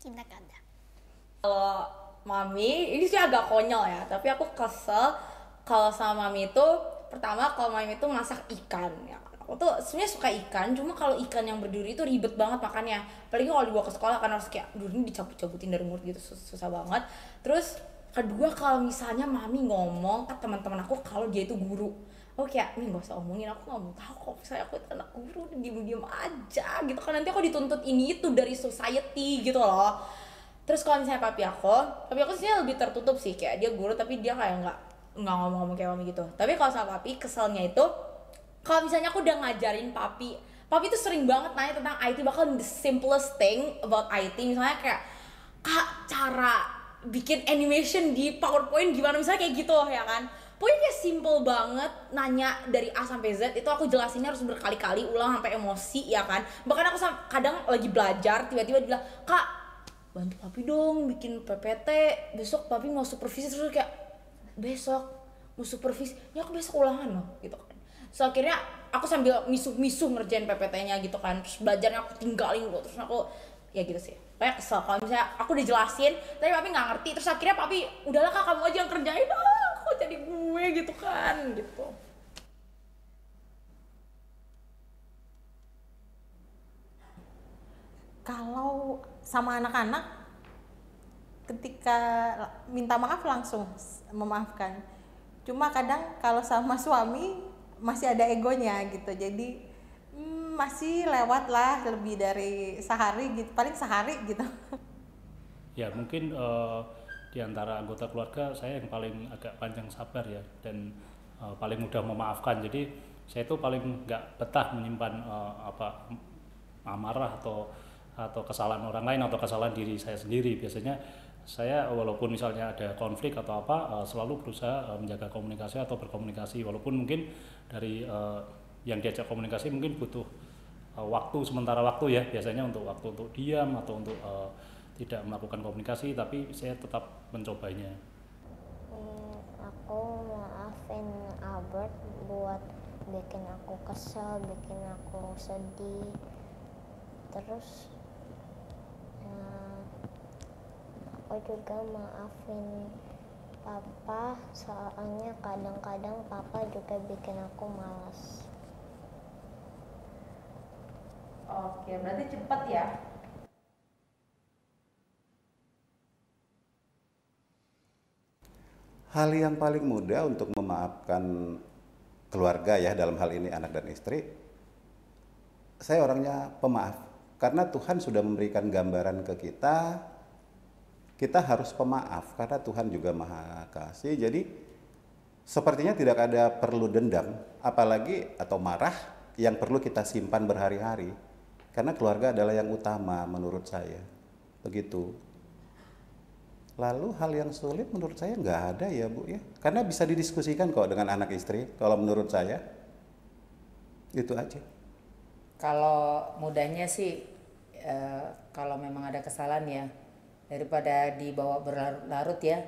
Tidak ada. Kalau mami, ini sih agak konyol ya, tapi aku kesel kalau sama mami itu, pertama kalau mami itu masak ikan ya. Aku tuh sebenarnya suka ikan, cuma kalau ikan yang berduri itu ribet banget makannya. Apalagi kalau dibawa ke sekolah kan harus kayak durinya dicabut-cabutin dari mulut gitu, susah banget. Terus kedua kalau misalnya mami ngomong ke teman-teman aku kalau dia itu guru, oh kayak nih gak usah omongin, aku nggak mau tahu kok misalnya aku itu anak guru, diem-diem aja gitu kan, nanti aku dituntut ini itu dari society gitu loh. Terus kalau misalnya papi aku sih lebih tertutup sih, kayak dia guru tapi dia kayak nggak ngomong-ngomong kayak mami gitu. Tapi kalau sama papi keselnya itu kalau misalnya aku udah ngajarin papi tuh sering banget nanya tentang IT, bahkan the simplest thing about IT, misalnya kayak kak cara bikin animation di PowerPoint gimana, misalnya kayak gitu ya kan. Pokoknya kayak simple banget, nanya dari A sampai Z itu aku jelasinnya harus berkali-kali ulang sampai emosi ya kan. Bahkan aku kadang lagi belajar tiba-tiba dia bilang, kak bantu papi dong bikin PPT, besok papi mau supervisi. Terus kayak besok mau supervisi ya, aku besok ulangan loh gitu kan. So akhirnya aku sambil misuh-misuh ngerjain PPT-nya gitu kan, terus belajarnya aku tinggalin dulu, terus aku ya gitu sih. Kayak kesel kalau misalnya aku dijelasin tapi papi nggak ngerti, terus akhirnya papi udahlah kak kamu aja yang kerjain, kok jadi gue gitu kan gitu. Kalau sama anak-anak, ketika minta maaf langsung memaafkan. Cuma kadang kalau sama suami masih ada egonya gitu, jadi masih lewat lah lebih dari sehari gitu, paling sehari gitu. Ya mungkin di antara anggota keluarga saya yang paling agak panjang sabar ya, dan paling mudah memaafkan. Jadi saya itu paling nggak betah menyimpan amarah atau kesalahan orang lain atau kesalahan diri saya sendiri. Biasanya saya walaupun misalnya ada konflik atau apa, selalu berusaha menjaga komunikasi atau berkomunikasi, walaupun mungkin dari yang diajak komunikasi mungkin butuh waktu, sementara waktu ya, biasanya untuk waktu untuk diam atau untuk tidak melakukan komunikasi, tapi saya tetap mencobanya. Aku maafin Albert buat bikin aku kesel, bikin aku sedih. Terus aku juga maafin papa, soalnya kadang-kadang papa juga bikin aku malas. Oke, berarti cepet ya. Hal yang paling mudah untuk memaafkan keluarga ya, dalam hal ini anak dan istri, saya orangnya pemaaf. Karena Tuhan sudah memberikan gambaran ke kita harus pemaaf karena Tuhan juga Maha Kasih. Jadi sepertinya tidak ada perlu dendam, apalagi atau marah yang perlu kita simpan berhari-hari. Karena keluarga adalah yang utama menurut saya. Begitu. Lalu hal yang sulit menurut saya nggak ada ya Bu ya. Karena bisa didiskusikan kok dengan anak istri, kalau menurut saya. Itu aja. Kalau mudahnya sih kalau memang ada kesalahan ya, daripada dibawa berlarut-larut ya,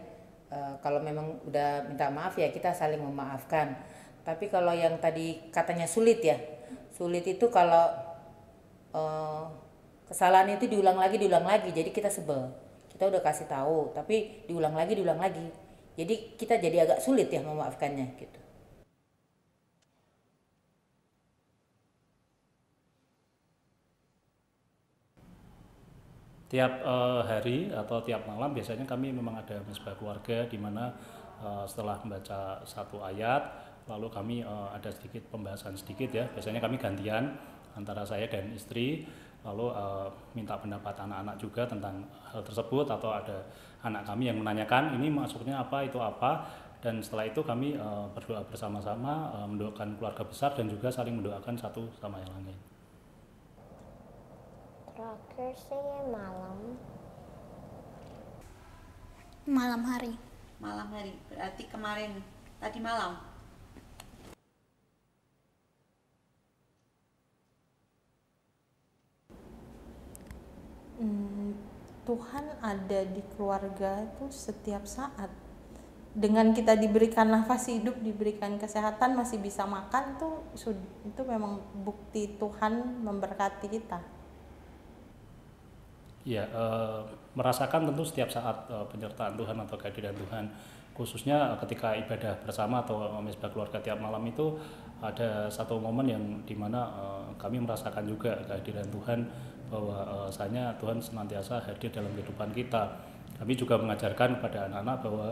kalau memang udah minta maaf ya kita saling memaafkan. Tapi kalau yang tadi katanya sulit ya, sulit itu kalau kesalahan itu diulang lagi, jadi kita sebel. Kita udah kasih tahu tapi diulang lagi, jadi kita jadi agak sulit ya memaafkannya gitu. Tiap hari atau tiap malam biasanya kami memang ada mesbah keluarga, di mana setelah membaca satu ayat lalu kami ada sedikit pembahasan sedikit ya. Biasanya kami gantian antara saya dan istri, lalu minta pendapat anak-anak juga tentang hal tersebut, atau ada anak kami yang menanyakan ini maksudnya apa, itu apa. Dan setelah itu kami berdoa bersama-sama, mendoakan keluarga besar dan juga saling mendoakan satu sama yang lain. Terakhir sih Malam hari. Malam hari, berarti kemarin, tadi malam. Tuhan ada di keluarga itu setiap saat. Dengan kita diberikan nafas hidup, diberikan kesehatan, masih bisa makan tuh, itu memang bukti Tuhan memberkati kita. Ya, merasakan tentu setiap saat penyertaan Tuhan atau kehadiran Tuhan, khususnya ketika ibadah bersama atau mesbah keluarga tiap malam itu ada satu momen yang dimana kami merasakan juga kehadiran Tuhan, bahwa rasanya Tuhan senantiasa hadir dalam kehidupan kita. Kami juga mengajarkan kepada anak-anak bahwa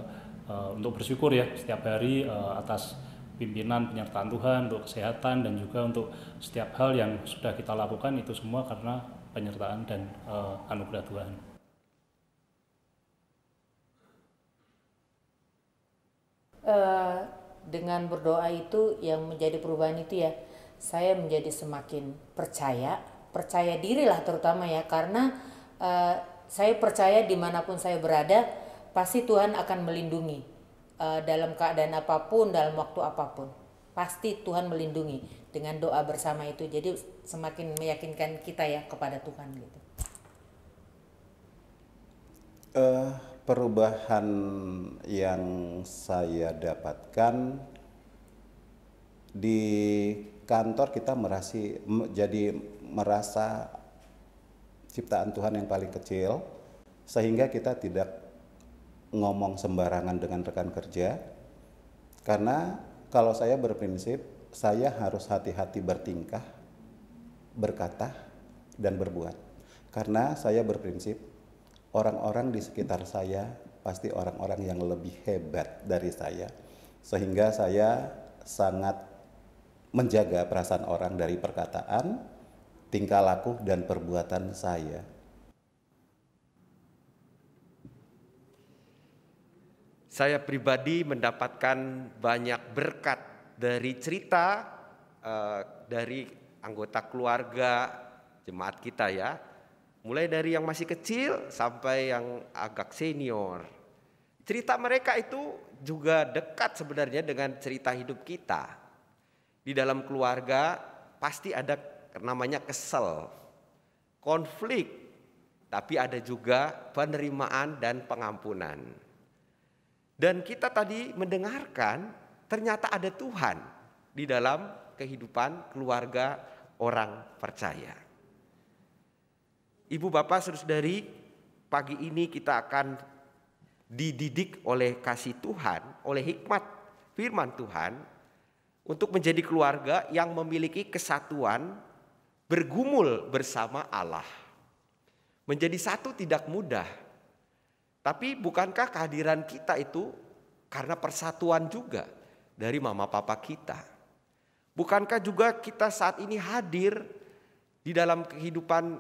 untuk bersyukur ya setiap hari atas pimpinan penyertaan Tuhan, untuk kesehatan, dan juga untuk setiap hal yang sudah kita lakukan itu semua karena penyertaan dan anugerah Tuhan. Dengan berdoa itu yang menjadi perubahan itu ya, saya menjadi semakin percaya diri lah terutama ya, karena saya percaya dimanapun saya berada pasti Tuhan akan melindungi dalam keadaan apapun, dalam waktu apapun. Pasti Tuhan melindungi dengan doa bersama itu. Jadi semakin meyakinkan kita ya kepada Tuhan gitu. Perubahan yang saya dapatkan di kantor, kita merasa ciptaan Tuhan yang paling kecil, sehingga kita tidak ngomong sembarangan dengan rekan kerja, karena kalau saya berprinsip, saya harus hati-hati bertingkah, berkata, dan berbuat. Karena saya berprinsip, orang-orang di sekitar saya pasti orang-orang yang lebih hebat dari saya. Sehingga saya sangat menjaga perasaan orang dari perkataan, tingkah laku, dan perbuatan saya. Saya pribadi mendapatkan banyak berkat dari cerita dari anggota keluarga jemaat kita ya. Mulai dari yang masih kecil sampai yang agak senior. Cerita mereka itu juga dekat sebenarnya dengan cerita hidup kita. Di dalam keluarga pasti ada namanya kesel, konflik, tapi ada juga penerimaan dan pengampunan. Dan kita tadi mendengarkan ternyata ada Tuhan di dalam kehidupan keluarga orang percaya. Ibu bapak saudara-saudari, pagi ini kita akan dididik oleh kasih Tuhan, oleh hikmat firman Tuhan, untuk menjadi keluarga yang memiliki kesatuan, bergumul bersama Allah. Menjadi satu tidak mudah. Tapi bukankah kehadiran kita itu karena persatuan juga dari mama papa kita? Bukankah juga kita saat ini hadir di dalam kehidupan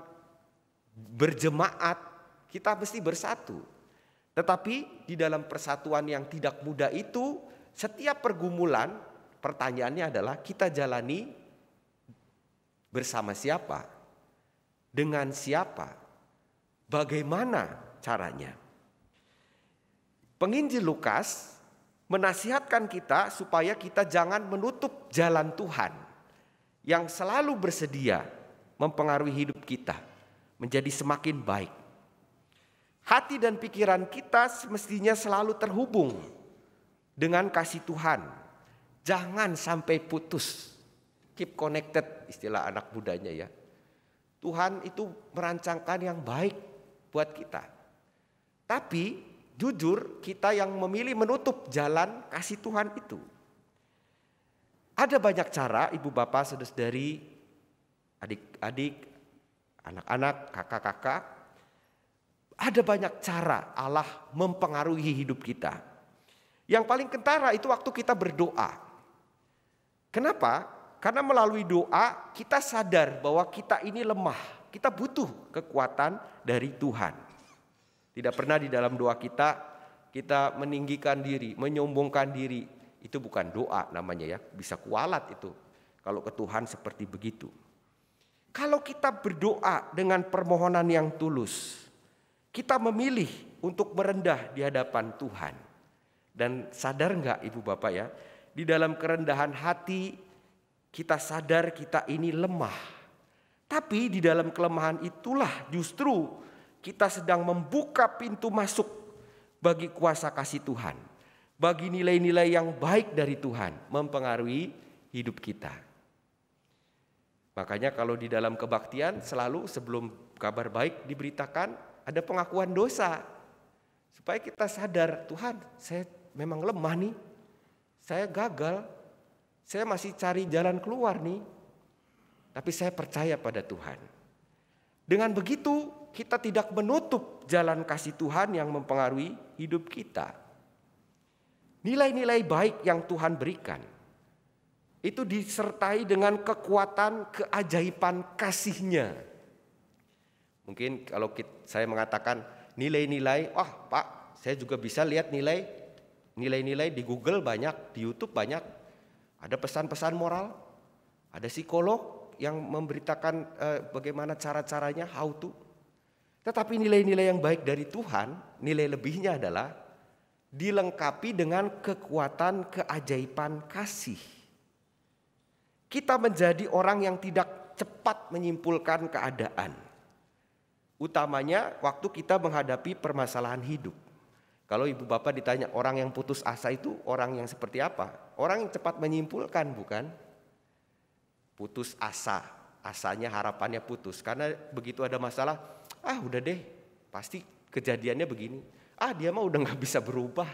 berjemaat, kita mesti bersatu. Tetapi di dalam persatuan yang tidak mudah itu, setiap pergumulan, pertanyaannya adalah kita jalani bersama siapa? Dengan siapa? Bagaimana caranya? Penginjil Lukas menasihatkan kita supaya kita jangan menutup jalan Tuhan yang selalu bersedia mempengaruhi hidup kita menjadi semakin baik. Hati dan pikiran kita semestinya selalu terhubung dengan kasih Tuhan. Jangan sampai putus. Keep connected, istilah anak mudanya ya. Tuhan itu merancangkan yang baik buat kita. Tapi jujur, kita yang memilih menutup jalan kasih Tuhan itu. Ada banyak cara, ibu bapak, saudara-saudari, adik-adik, anak-anak, kakak-kakak. Ada banyak cara Allah mempengaruhi hidup kita. Yang paling kentara itu waktu kita berdoa. Kenapa? Karena melalui doa kita sadar bahwa kita ini lemah. Kita butuh kekuatan dari Tuhan. Tidak pernah di dalam doa kita meninggikan diri, menyombongkan diri. Itu bukan doa namanya ya, bisa kualat itu kalau ke Tuhan seperti begitu. Kalau kita berdoa dengan permohonan yang tulus, kita memilih untuk merendah di hadapan Tuhan. Dan sadar enggak ibu bapak ya, di dalam kerendahan hati kita sadar kita ini lemah. Tapi di dalam kelemahan itulah justru kita sedang membuka pintu masuk bagi kuasa kasih Tuhan. Bagi nilai-nilai yang baik dari Tuhan mempengaruhi hidup kita. Makanya kalau di dalam kebaktian selalu sebelum kabar baik diberitakan ada pengakuan dosa. Supaya kita sadar, Tuhan saya memang lemah nih, saya gagal, saya masih cari jalan keluar nih. Tapi saya percaya pada Tuhan. Dengan begitu kita tidak menutup jalan kasih Tuhan yang mempengaruhi hidup kita. Nilai-nilai baik yang Tuhan berikan itu disertai dengan kekuatan keajaiban kasih-Nya. Mungkin kalau saya mengatakan nilai-nilai, Pak, saya juga bisa lihat nilai-nilai di Google banyak, di YouTube banyak. Ada pesan-pesan moral, ada psikolog yang memberitakan bagaimana cara-caranya, how to. Tetapi nilai-nilai yang baik dari Tuhan, nilai lebihnya adalah dilengkapi dengan kekuatan keajaiban kasih. Kita menjadi orang yang tidak cepat menyimpulkan keadaan. Utamanya waktu kita menghadapi permasalahan hidup. Kalau ibu bapak ditanya orang yang putus asa itu orang yang seperti apa? Orang yang cepat menyimpulkan, bukan? Putus asa, asanya harapannya putus. Karena begitu ada masalah, udah deh pasti kejadiannya begini. Dia mah udah gak bisa berubah.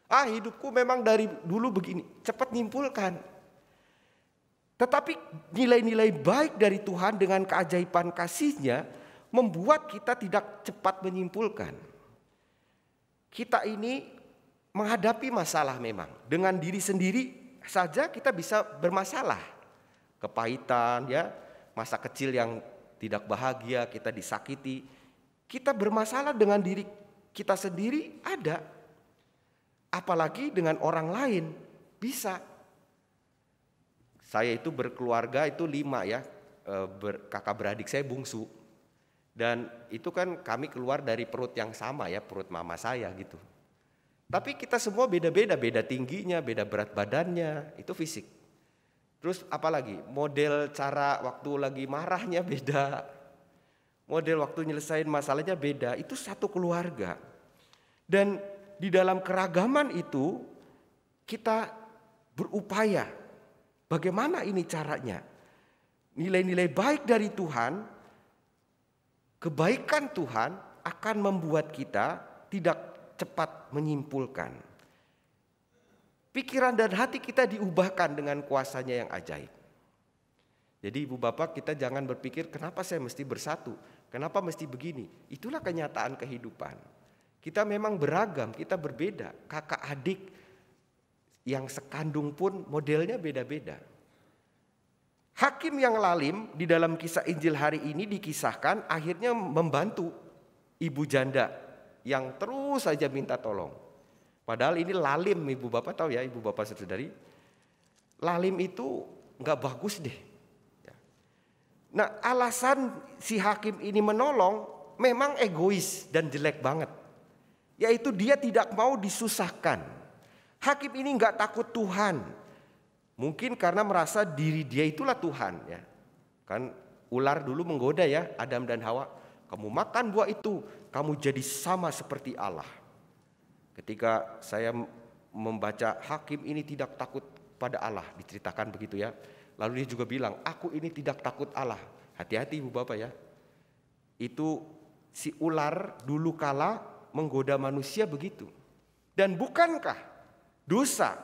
Hidupku memang dari dulu begini. Cepat nyimpulkan. Tetapi nilai-nilai baik dari Tuhan dengan keajaiban kasih-Nya membuat kita tidak cepat menyimpulkan. Kita ini menghadapi masalah memang. Dengan diri sendiri saja kita bisa bermasalah. Kepahitan ya, masa kecil yang tidak bahagia, kita disakiti. Kita bermasalah dengan diri kita sendiri ada. Apalagi dengan orang lain bisa. Saya itu berkeluarga itu 5 ya, kakak beradik saya bungsu. Dan itu kan kami keluar dari perut yang sama ya, perut mama saya gitu. Tapi kita semua beda-beda, beda tingginya, beda berat badannya, itu fisik. Terus apalagi model cara waktu lagi marahnya beda. Model waktu nyelesain masalahnya beda, itu satu keluarga. Dan di dalam keragaman itu kita berupaya. Bagaimana ini caranya? Nilai-nilai baik dari Tuhan, kebaikan Tuhan akan membuat kita tidak cepat menyimpulkan. Pikiran dan hati kita diubahkan dengan kuasa-Nya yang ajaib. Jadi ibu bapak kita jangan berpikir kenapa saya mesti bersatu, kenapa mesti begini. Itulah kenyataan kehidupan. Kita memang beragam, kita berbeda. Kakak adik yang sekandung pun modelnya beda-beda. Hakim yang lalim di dalam kisah Injil hari ini dikisahkan akhirnya membantu ibu janda yang terus saja minta tolong. Padahal ini lalim, ibu bapak tahu ya, ibu bapak saudari. Lalim itu nggak bagus deh. Nah, alasan si hakim ini menolong memang egois dan jelek banget. Yaitu dia tidak mau disusahkan. Hakim ini nggak takut Tuhan. Mungkin karena merasa diri dia itulah Tuhan ya. Kan ular dulu menggoda ya Adam dan Hawa. Kamu makan buah itu, kamu jadi sama seperti Allah. Ketika saya membaca hakim ini tidak takut pada Allah, diceritakan begitu ya. Lalu dia juga bilang, aku ini tidak takut Allah. Hati-hati ibu bapak ya. Itu si ular dulu kala menggoda manusia begitu. Dan bukankah dosa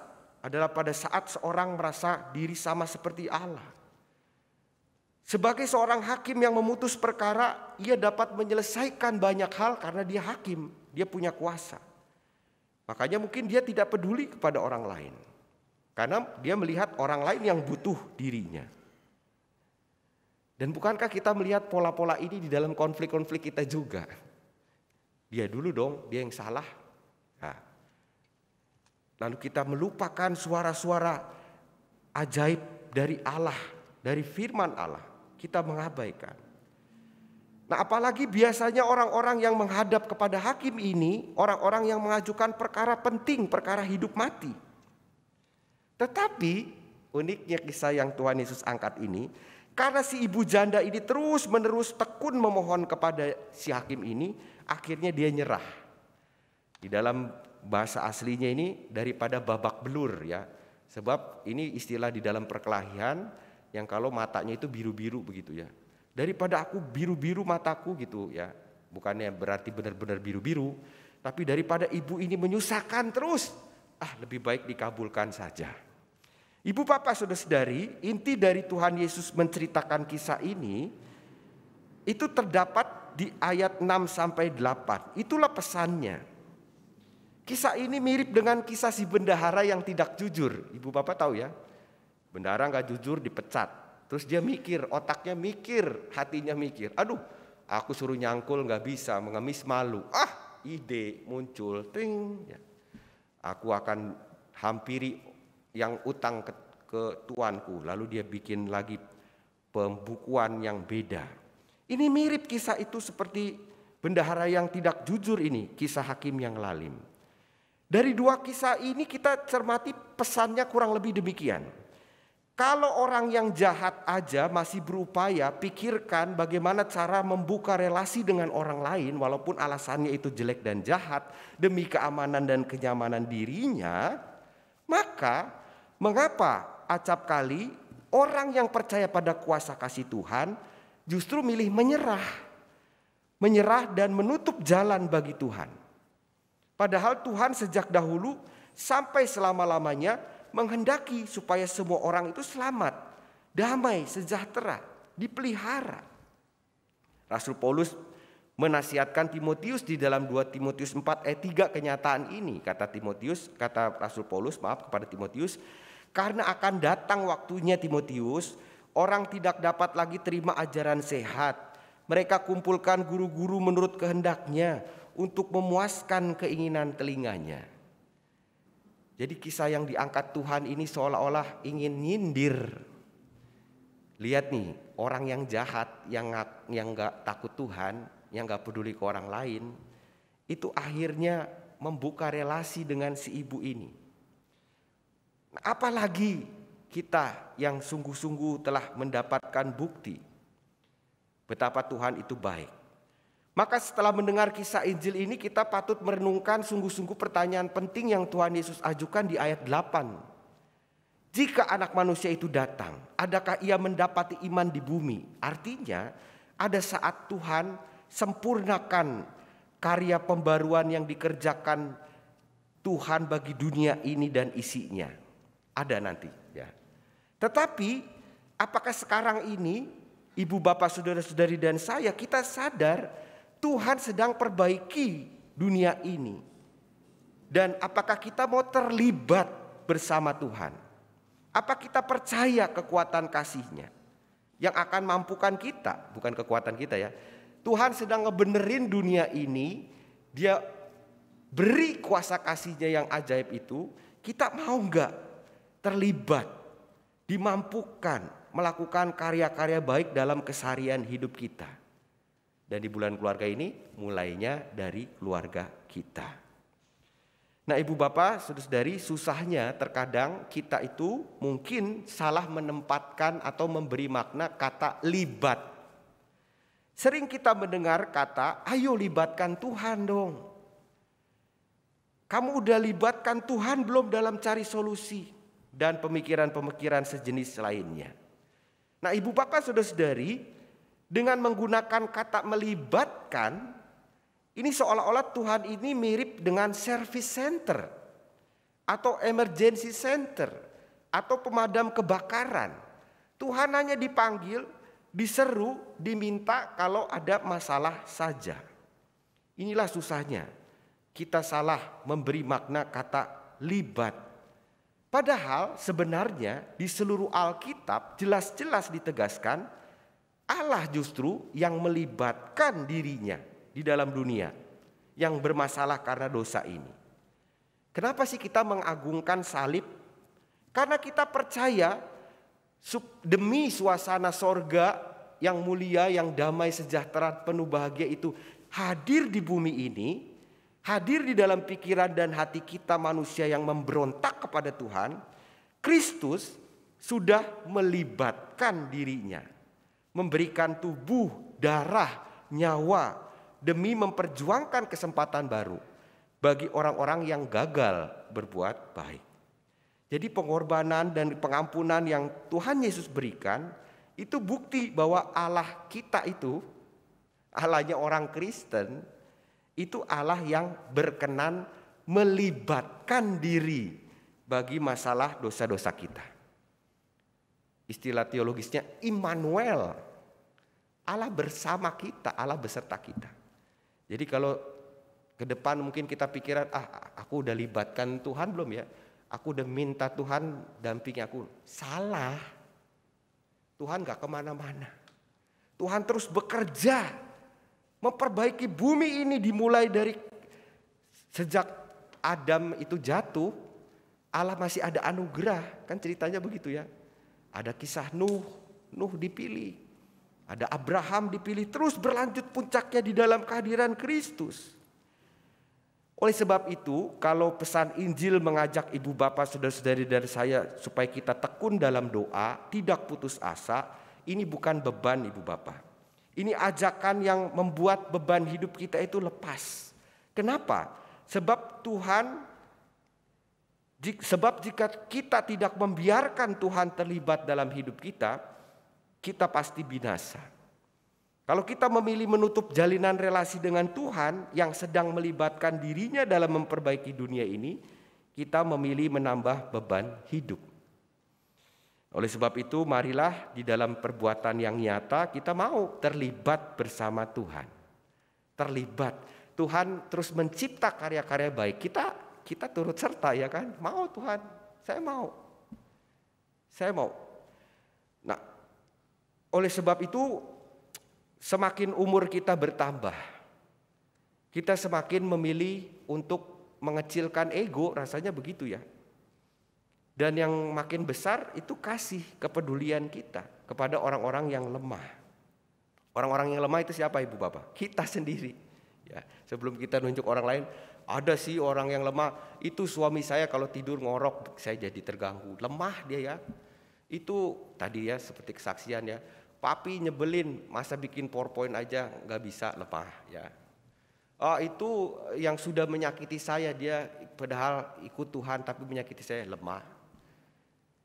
adalah pada saat seorang merasa diri sama seperti Allah. Sebagai seorang hakim yang memutus perkara, ia dapat menyelesaikan banyak hal karena dia hakim, dia punya kuasa. Makanya mungkin dia tidak peduli kepada orang lain. Karena dia melihat orang lain yang butuh dirinya. Dan bukankah kita melihat pola-pola ini di dalam konflik-konflik kita juga? Dia dulu dong, dia yang salah. Nah, lalu kita melupakan suara-suara ajaib dari Allah, dari firman Allah. Kita mengabaikan. Nah, apalagi biasanya orang-orang yang menghadap kepada hakim ini, orang-orang yang mengajukan perkara penting, perkara hidup mati. Tetapi uniknya kisah yang Tuhan Yesus angkat ini, karena si ibu janda ini terus-menerus tekun memohon kepada si hakim ini, akhirnya dia nyerah. Di dalam bahasa aslinya ini daripada babak belur ya. Sebab ini istilah di dalam perkelahian yang kalau matanya itu biru-biru begitu ya. Daripada aku biru-biru mataku gitu ya. Bukannya berarti benar-benar biru-biru, tapi daripada ibu ini menyusahkan terus, lebih baik dikabulkan saja. Ibu bapak saudara-saudari, inti dari Tuhan Yesus menceritakan kisah ini itu terdapat di ayat 6 sampai 8. Itulah pesannya. Kisah ini mirip dengan kisah si bendahara yang tidak jujur. Ibu bapak tahu ya, bendahara nggak jujur dipecat. Terus dia mikir, otaknya mikir, hatinya mikir. Aduh, aku suruh nyangkul nggak bisa, mengemis malu. Ide muncul, ting. Ya. Aku akan hampiri yang utang ke tuanku. Lalu dia bikin lagi pembukuan yang beda. Ini mirip kisah itu seperti bendahara yang tidak jujur ini, kisah hakim yang lalim. Dari dua kisah ini kita cermati pesannya kurang lebih demikian. Kalau orang yang jahat aja masih berupaya pikirkan bagaimana cara membuka relasi dengan orang lain walaupun alasannya itu jelek dan jahat demi keamanan dan kenyamanan dirinya, maka mengapa acap kali orang yang percaya pada kuasa kasih Tuhan justru milih menyerah dan menutup jalan bagi Tuhan. Padahal Tuhan sejak dahulu sampai selama-lamanya menghendaki supaya semua orang itu selamat, damai, sejahtera, dipelihara. Rasul Paulus menasihatkan Timotius di dalam 2 Timotius 4 ayat 3 kenyataan ini. Kata Rasul Paulus kepada Timotius, karena akan datang waktunya Timotius, orang tidak dapat lagi terima ajaran sehat. Mereka kumpulkan guru-guru menurut kehendaknya untuk memuaskan keinginan telinganya. Jadi kisah yang diangkat Tuhan ini seolah-olah ingin nyindir. Lihat nih, orang yang jahat, yang gak takut Tuhan, yang gak peduli ke orang lain, itu akhirnya membuka relasi dengan si ibu ini. Nah, apalagi kita yang sungguh-sungguh telah mendapatkan bukti betapa Tuhan itu baik. Maka setelah mendengar kisah Injil ini kita patut merenungkan sungguh-sungguh pertanyaan penting yang Tuhan Yesus ajukan di ayat 8. Jika anak manusia itu datang, adakah ia mendapati iman di bumi? Artinya ada saat Tuhan sempurnakan karya pembaruan yang dikerjakan Tuhan bagi dunia ini dan isinya. Ada nanti ya. Tetapi apakah sekarang ini ibu bapak saudara-saudari dan saya kita sadar Tuhan sedang perbaiki dunia ini. Dan apakah kita mau terlibat bersama Tuhan? Apa kita percaya kekuatan kasih-Nya yang akan mampukan kita, bukan kekuatan kita ya. Tuhan sedang ngebenerin dunia ini, Dia beri kuasa kasih-Nya yang ajaib itu, kita mau enggak terlibat, dimampukan melakukan karya-karya baik dalam keseharian hidup kita. Dan di bulan keluarga ini mulainya dari keluarga kita. Nah ibu bapak saudara-saudari, susahnya terkadang kita itu mungkin salah menempatkan atau memberi makna kata libat. Sering kita mendengar kata ayo libatkan Tuhan dong. Kamu udah libatkan Tuhan belum dalam cari solusi dan pemikiran-pemikiran sejenis lainnya. Nah ibu bapak saudara-saudari, dengan menggunakan kata melibatkan, ini seolah-olah Tuhan ini mirip dengan service center atau emergency center atau pemadam kebakaran. Tuhan hanya dipanggil, diseru, diminta kalau ada masalah saja. Inilah susahnya kita salah memberi makna kata libat. Padahal sebenarnya di seluruh Alkitab jelas-jelas ditegaskan Allah justru yang melibatkan dirinya di dalam dunia yang bermasalah karena dosa ini. Kenapa sih kita mengagungkan salib? Karena kita percaya demi suasana sorga yang mulia, yang damai, sejahtera, penuh bahagia itu hadir di bumi ini, hadir di dalam pikiran dan hati kita manusia yang memberontak kepada Tuhan. Kristus sudah melibatkan dirinya, memberikan tubuh, darah, nyawa demi memperjuangkan kesempatan baru bagi orang-orang yang gagal berbuat baik. Jadi pengorbanan dan pengampunan yang Tuhan Yesus berikan itu bukti bahwa Allah kita itu, Allahnya orang Kristen, itu Allah yang berkenan melibatkan diri bagi masalah dosa-dosa kita. Istilah teologisnya Immanuel, Allah bersama kita, Allah beserta kita. Jadi kalau ke depan mungkin kita pikiran, aku udah libatkan Tuhan belum ya? Aku udah minta Tuhan dampingi aku. Salah. Tuhan gak kemana-mana. Tuhan terus bekerja. Memperbaiki bumi ini dimulai dari sejak Adam itu jatuh. Allah masih ada anugerah. Kan ceritanya begitu ya. Ada kisah Nuh. Nuh dipilih. Ada Abraham dipilih. Terus berlanjut puncaknya di dalam kehadiran Kristus. Oleh sebab itu, kalau pesan Injil mengajak ibu bapak saudara-saudari dari saya supaya kita tekun dalam doa, tidak putus asa, ini bukan beban ibu bapak. Ini ajakan yang membuat beban hidup kita itu lepas. Kenapa? Sebab jika kita tidak membiarkan Tuhan terlibat dalam hidup kita, kita pasti binasa. Kalau kita memilih menutup jalinan relasi dengan Tuhan yang sedang melibatkan dirinya dalam memperbaiki dunia ini, kita memilih menambah beban hidup. Oleh sebab itu, marilah di dalam perbuatan yang nyata kita mau terlibat bersama Tuhan. Terlibat. Tuhan terus mencipta karya-karya baik. Kita turut serta ya kan? Mau Tuhan, saya mau. Saya mau. Nah, oleh sebab itu semakin umur kita bertambah, kita semakin memilih untuk mengecilkan ego, rasanya begitu ya. Dan yang makin besar itu kasih kepedulian kita kepada orang-orang yang lemah. Orang-orang yang lemah itu siapa ibu bapak? Kita sendiri. Ya, sebelum kita nunjuk orang lain, ada sih orang yang lemah. Itu suami saya kalau tidur ngorok, saya jadi terganggu. Lemah dia ya. Itu tadi ya seperti kesaksian ya. Papi nyebelin, masa bikin PowerPoint aja nggak bisa lemah ya. Itu yang sudah menyakiti saya, dia padahal ikut Tuhan tapi menyakiti saya, lemah.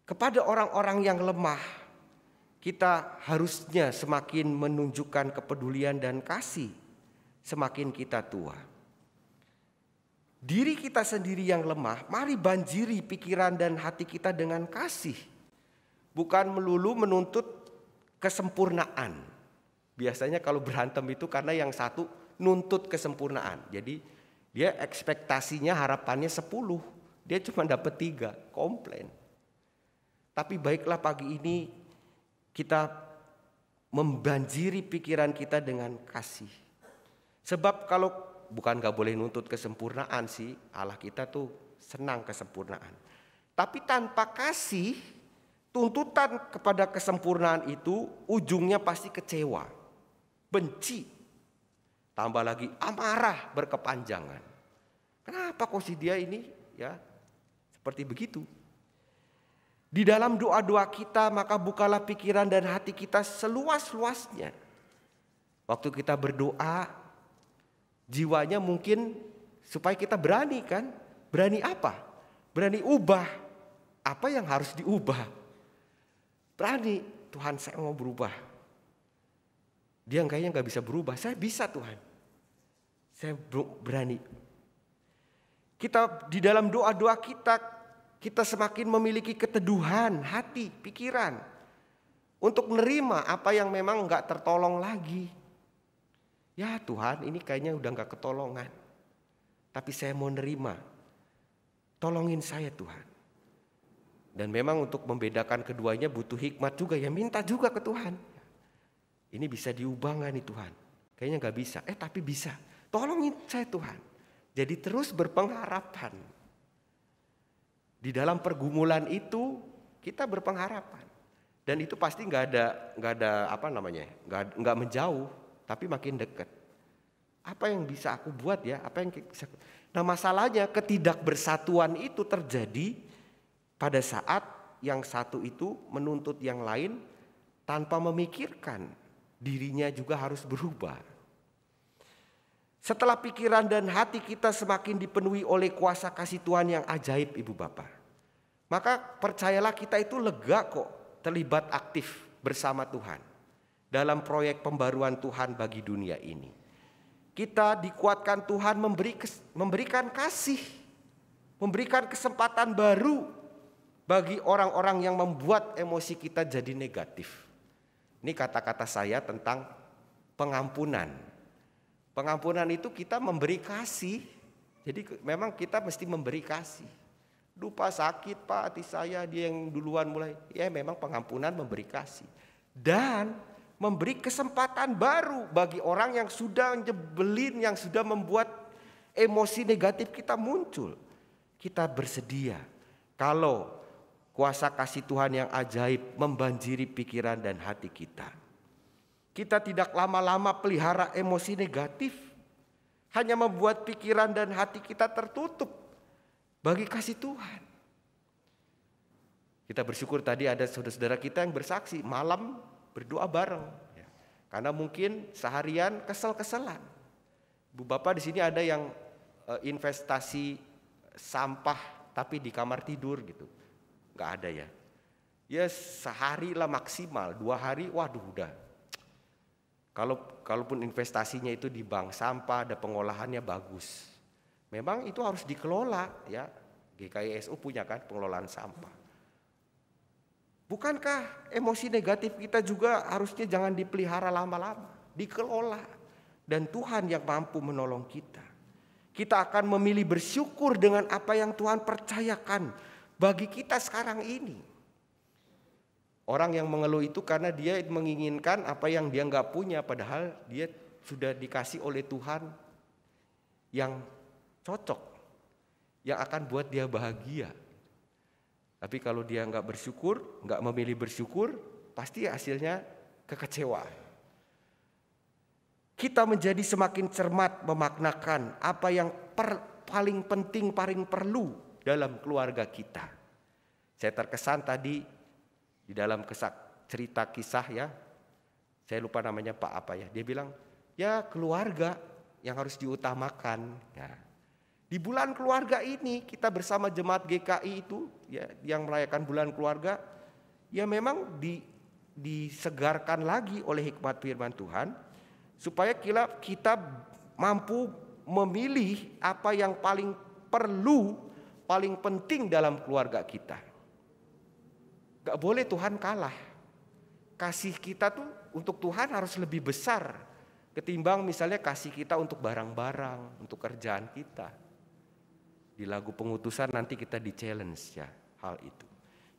Kepada orang-orang yang lemah, kita harusnya semakin menunjukkan kepedulian dan kasih semakin kita tua. Diri kita sendiri yang lemah, mari banjiri pikiran dan hati kita dengan kasih. Bukan melulu menuntut kesempurnaan. Biasanya kalau berantem itu karena yang satu nuntut kesempurnaan. Jadi dia ekspektasinya harapannya 10, dia cuma dapat 3, komplain. Tapi baiklah pagi ini kita membanjiri pikiran kita dengan kasih. Sebab kalau bukan gak boleh nuntut kesempurnaan sih, Allah kita tuh senang kesempurnaan. Tapi tanpa kasih, tuntutan kepada kesempurnaan itu ujungnya pasti kecewa, benci, tambah lagi amarah berkepanjangan. Kenapa kok si dia ini ya seperti begitu? Di dalam doa-doa kita maka bukalah pikiran dan hati kita seluas-luasnya. Waktu kita berdoa, jiwanya mungkin supaya kita berani kan? Berani apa? Berani ubah. Apa yang harus diubah? Berani, Tuhan saya mau berubah. Dia kayaknya gak bisa berubah, saya bisa Tuhan. Saya berani. Kita di dalam doa-doa kita semakin memiliki keteduhan hati, pikiran. Untuk menerima apa yang memang gak tertolong lagi. Ya Tuhan ini kayaknya udah gak ketolongan. Tapi saya mau nerima. Tolongin saya Tuhan. Dan memang untuk membedakan keduanya butuh hikmat juga. Ya minta juga ke Tuhan. Ini bisa diubah gak nih Tuhan? Kayaknya gak bisa. Tapi bisa. Tolongin saya Tuhan. Jadi terus berpengharapan. Di dalam pergumulan itu kita berpengharapan. Dan itu pasti gak ada apa namanya? Gak menjauh. Tapi makin dekat. Apa yang bisa aku buat ya? Nah masalahnya ketidakbersatuan itu terjadi pada saat yang satu itu menuntut yang lain tanpa memikirkan dirinya juga harus berubah. Setelah pikiran dan hati kita semakin dipenuhi oleh kuasa kasih Tuhan yang ajaib ibu bapak, maka percayalah kita itu lega kok terlibat aktif bersama Tuhan dalam proyek pembaruan Tuhan bagi dunia ini. Kita dikuatkan Tuhan memberikan kasih, memberikan kesempatan baru bagi orang-orang yang membuat emosi kita jadi negatif. Ini kata-kata saya tentang pengampunan. Pengampunan itu kita memberi kasih. Jadi memang kita mesti memberi kasih. Lupa sakit Pak, hati saya, dia yang duluan mulai. Ya memang pengampunan memberi kasih. Dan memberi kesempatan baru bagi orang yang sudah nyebelin, yang sudah membuat emosi negatif kita muncul. Kita bersedia kalau kuasa kasih Tuhan yang ajaib membanjiri pikiran dan hati kita. Kita tidak lama-lama pelihara emosi negatif, hanya membuat pikiran dan hati kita tertutup bagi kasih Tuhan. Kita bersyukur tadi ada saudara-saudara kita yang bersaksi malam berdoa bareng, karena mungkin seharian kesel-keselan. Bu Bapak di sini ada yang investasi sampah tapi di kamar tidur gitu, nggak ada ya. Ya sehari lah maksimal, 2 hari, waduh udah. Kalaupun investasinya itu di bank sampah, ada pengolahannya bagus. Memang itu harus dikelola ya. GKISU punya kan pengelolaan sampah. Bukankah emosi negatif kita juga harusnya jangan dipelihara lama-lama, dikelola. Dan Tuhan yang mampu menolong kita. Kita akan memilih bersyukur dengan apa yang Tuhan percayakan bagi kita sekarang ini. Orang yang mengeluh itu karena dia menginginkan apa yang dia nggak punya, padahal dia sudah dikasih oleh Tuhan yang cocok, yang akan buat dia bahagia. Tapi kalau dia nggak bersyukur, nggak memilih bersyukur, pasti hasilnya kekecewaan. Kita menjadi semakin cermat memaknakan apa yang paling penting, paling perlu dalam keluarga kita. Saya terkesan tadi di dalam cerita kisah ya, saya lupa namanya Pak apa ya, dia bilang ya keluarga yang harus diutamakan. Ya. Di bulan keluarga ini kita bersama jemaat GKI itu ya, yang merayakan bulan keluarga, ya memang disegarkan lagi oleh hikmat firman Tuhan supaya kita mampu memilih apa yang paling perlu, paling penting dalam keluarga kita. Gak boleh Tuhan kalah. Kasih kita tuh untuk Tuhan harus lebih besar ketimbang misalnya kasih kita untuk barang-barang, untuk kerjaan kita. Di lagu pengutusan nanti kita di-challenge ya hal itu.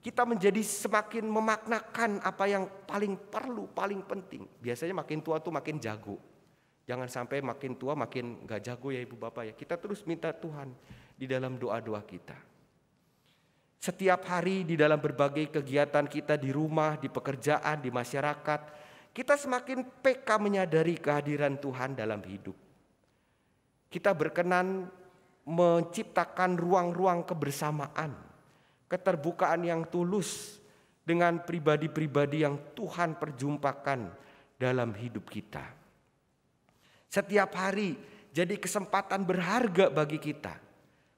Kita menjadi semakin memaknakan apa yang paling perlu, paling penting. Biasanya makin tua tuh makin jago. Jangan sampai makin tua makin gak jago ya Ibu Bapak ya. Kita terus minta Tuhan di dalam doa-doa kita. Setiap hari di dalam berbagai kegiatan kita di rumah, di pekerjaan, di masyarakat, kita semakin peka menyadari kehadiran Tuhan dalam hidup. Kita berkenan menciptakan ruang-ruang kebersamaan, keterbukaan yang tulus dengan pribadi-pribadi yang Tuhan perjumpakan dalam hidup kita. Setiap hari jadi kesempatan berharga bagi kita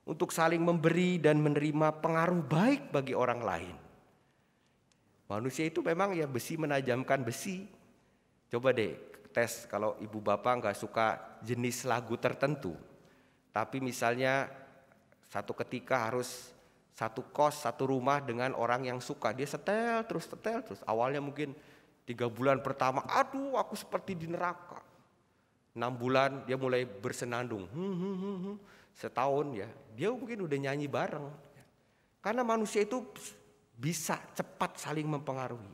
untuk saling memberi dan menerima pengaruh baik bagi orang lain. Manusia itu memang ya besi menajamkan besi. Coba deh tes kalau ibu bapak nggak suka jenis lagu tertentu. Tapi misalnya satu ketika harus satu kos, satu rumah dengan orang yang suka. Dia setel terus. Awalnya mungkin 3 bulan pertama, aduh aku seperti di neraka. 6 bulan dia mulai bersenandung. Setahun ya, dia mungkin udah nyanyi bareng. Karena manusia itu bisa cepat saling mempengaruhi.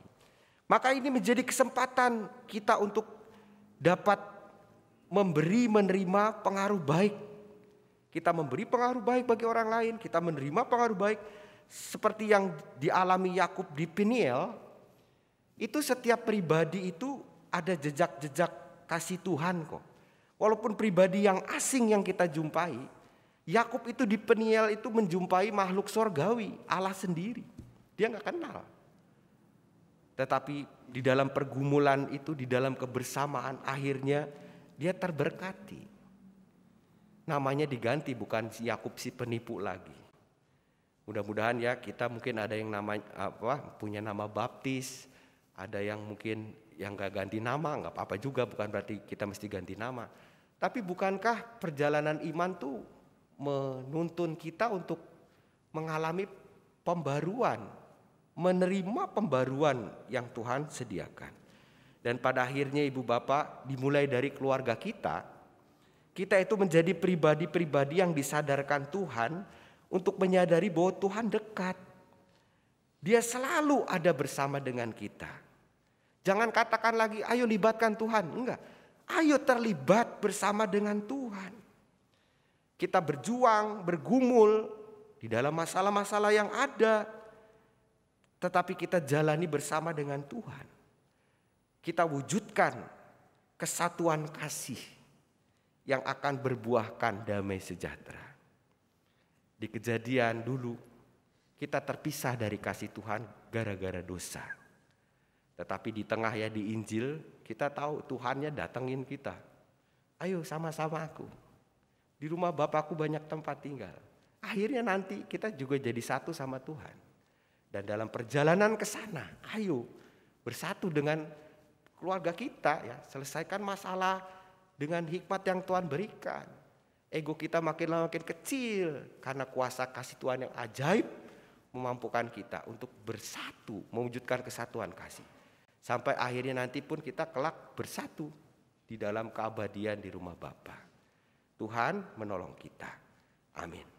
Maka ini menjadi kesempatan kita untuk dapat memberi, menerima pengaruh baik. Kita memberi pengaruh baik bagi orang lain, kita menerima pengaruh baik. Seperti yang dialami Yakub di Peniel, itu setiap pribadi itu ada jejak-jejak kasih Tuhan kok. Walaupun pribadi yang asing yang kita jumpai, Yakub itu di Peniel itu menjumpai makhluk sorgawi, Allah sendiri. Dia gak kenal. Tetapi di dalam pergumulan itu, di dalam kebersamaan, akhirnya dia terberkati. Namanya diganti, bukan si Yakub si penipu lagi. Mudah-mudahan ya kita mungkin ada yang punya nama baptis, ada yang mungkin yang gak ganti nama, nggak apa-apa juga, bukan berarti kita mesti ganti nama. Tapi bukankah perjalanan iman tuh menuntun kita untuk mengalami pembaruan, menerima pembaruan yang Tuhan sediakan. Dan pada akhirnya ibu bapak, dimulai dari keluarga kita itu menjadi pribadi-pribadi yang disadarkan Tuhan untuk menyadari bahwa Tuhan dekat. Dia selalu ada bersama dengan kita. Jangan katakan lagi, ayo libatkan Tuhan. Enggak, ayo terlibat bersama dengan Tuhan. Kita berjuang, bergumul di dalam masalah-masalah yang ada. Tetapi kita jalani bersama dengan Tuhan. Kita wujudkan kesatuan kasih yang akan berbuahkan damai sejahtera. Di Kejadian dulu kita terpisah dari kasih Tuhan gara-gara dosa. Tetapi di tengah ya di Injil kita tahu Tuhannya datengin kita. Ayo sama-sama aku. Di rumah Bapakku banyak tempat tinggal. Akhirnya nanti kita juga jadi satu sama Tuhan. Dan dalam perjalanan ke sana, ayo bersatu dengan keluarga kita ya, selesaikan masalah dengan hikmat yang Tuhan berikan. Ego kita makin lama makin kecil karena kuasa kasih Tuhan yang ajaib memampukan kita untuk bersatu, mewujudkan kesatuan kasih. Sampai akhirnya nanti pun kita kelak bersatu di dalam keabadian di rumah Bapa. Tuhan menolong kita. Amin.